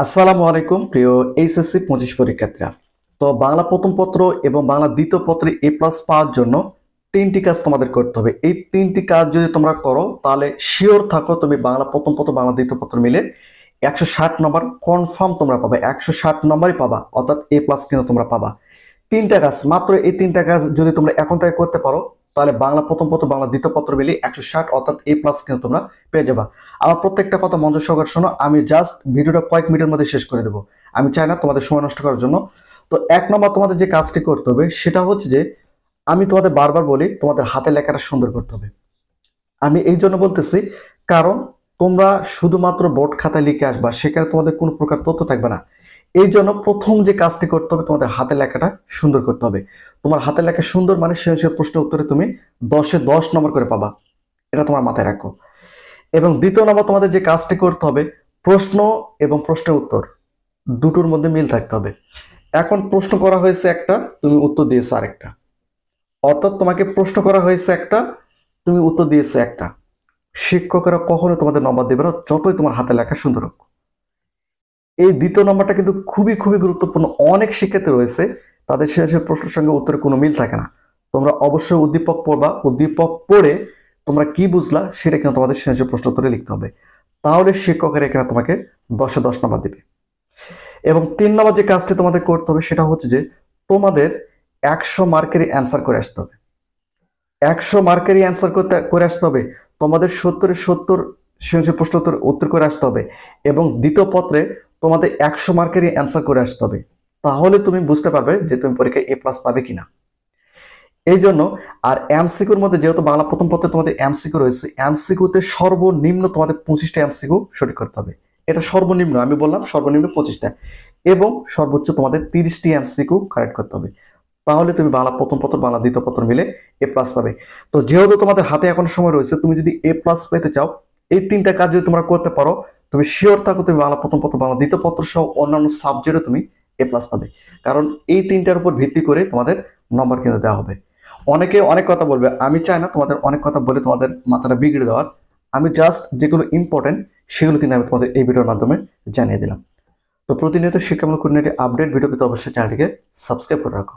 আসসালামু আলাইকুম প্রিয় এইচএসসি 25 পরীক্ষার্থীরা। তো বাংলা প্রথম পত্র এবং বাংলা দ্বিতীয় পত্রে এ প্লাস পাওয়ার জন্য তিনটি কাজ তোমাদের করতে হবে। এই তিনটি কাজ যদি তোমরা করো তাহলে শিওর থাকো তুমি বাংলা প্রথম পত্র বাংলা দ্বিতীয় পত্র মিলে 160 নম্বর কনফার্ম তোমরা পাবে, 160 নম্বরই পাবা, অর্থাৎ এ প্লাস কিন্তু তোমরা পাবা। তিনটা কাজ, মাত্র এই তিনটা কাজ যদি তোমরা এখন থেকে করতে পারো তাহলে বাংলা প্রথম পত্র বাংলা দ্বিতীয় পত্র মিলিয়ে 160 অর্থাৎ এ প্লাস কিন্তু তোমরা পেয়ে যাবা। আমার প্রত্যেকটা কথা মনোযোগ সহকারে শোনো, আমি জাস্ট ভিডিওটা কয়েক মিনিটের মধ্যে শেষ করে দেবো, আমি চাই না তোমাদের সময় নষ্ট করার জন্য। তো এক নম্বর তোমাদের যে কাজটি করতে হবে সেটা হচ্ছে যে, আমি তোমাদের বারবার বলি তোমাদের হাতে লেখাটা সুন্দর করতে হবে। আমি এই জন্য বলতেছি কারণ তোমরা শুধুমাত্র বোর্ড খাতায় লিখে আসবা, সেখানে তোমাদের কোনো প্রকার তথ্য থাকবে না। এই জন্য প্রথম যে কাজটি করতে হবে তোমাদের হাতের লেখাটা সুন্দর করতে হবে। তোমার হাতের লেখা সুন্দর মানে সৃজনশীল প্রশ্ন উত্তরে তুমি 10-এ 10 নম্বর করে পাবা, এটা তোমার মাথায় রাখো। এবং দ্বিতীয় নম্বর তোমাদের যে কাজটি করতে হবে, প্রশ্ন এবং প্রশ্নের উত্তর দুটোর মধ্যে মিল থাকতে হবে। এখন প্রশ্ন করা হয়েছে একটা, তুমি উত্তর দিয়েছো আরেকটা, অর্থাৎ তোমাকে প্রশ্ন করা হয়েছে একটা, তুমি উত্তর দিয়েছো একটা। শিক্ষকেরা কখনো তোমাদের নম্বর দেবে না যতই তোমার হাতে লেখা সুন্দর হোক। এই দ্বিতীয় নম্বরটা কিন্তু খুবই খুবই গুরুত্বপূর্ণ। অনেক শিক্ষার্থী রয়েছে তাদের সৃজনশীল প্রশ্নের সঙ্গে উত্তরে কোনো মিল থাকে না। তোমরা অবশ্যই উদ্দীপক পড়বা, উদ্দীপক পড়ে তোমরা কি বুঝলা সেটা কিন্তু তোমাদের সৃজনশীল প্রশ্ন উত্তরে লিখতে হবে, তাহলে শিক্ষকের এখানে তোমাকে 10-এ 10 নম্বর দিবে। এবং 3 নম্বর যে কাজটি তোমাদের করতে হবে সেটা হচ্ছে যে, তোমাদের 100 মার্কেরই অ্যান্সার করে আসতে হবে। 100 মার্কেরই অ্যান্সার করে আসতে হবে। তোমাদের 70-এ 70 সৃজনশীল প্রশ্ন উত্তর করে আসতে হবে এবং দ্বিতীয় পত্রে তোমাদের 100 মার্কেরই অ্যান্সার করে আসতে হবে। তাহলে তুমি বুঝতে পারবে যে তুমি পরীক্ষায় এ প্লাস পাবে কিনা। এই জন্য আর এমসিকিউর মধ্যে যেহেতু বাংলা প্রথম পত্রে তোমাদের এমসিকিউ রয়েছে, এমসিকিউতে সর্বনিম্ন তোমাদের 25টা এমসিকিউ সঠিক করতে হবে। এটা সর্বনিম্ন, আমি বললাম সর্বনিম্ন 25টা, এবং সর্বোচ্চ তোমাদের 30টি এমসিকিউ কারেক্ট করতে হবে। তাহলে তুমি বাংলা প্রথম পত্র বাংলা দ্বিতীয় পত্র মিলে এ প্লাস পাবে। তো যেহেতু তোমাদের হাতে এখন সময় রয়েছে, তুমি যদি এ প্লাস পেতে চাও, এই তিনটা কাজ যদি তোমরা করতে পারো, তুমি শিওর থাকো তুমি বাংলা প্রথম পত্র বাংলা দ্বিতীয় পত্র সহ অন্যান্য সাবজেক্টে তুমি এ প্লাস পাবে। কারণ এই তিনটার উপর ভিত্তি করে তোমাদের নম্বর কিন্তু দেওয়া হবে। অনেকে অনেক কথা বলবে, আমি চাই না তোমাদের অনেক কথা বলে তোমাদের মাথাটা বিগড়ে দেওয়ার। আমি জাস্ট যেগুলো ইম্পর্টেন্ট সেগুলো কিন্তু আমি তোমাদের এই ভিডিওর মাধ্যমে জানিয়ে দিলাম। তো প্রতিনিয়ত শিক্ষামূলক খুঁটিনাটি আপডেট ভিডিও পেতে অবশ্যই চ্যানেলটিকে সাবস্ক্রাইব করে রাখো।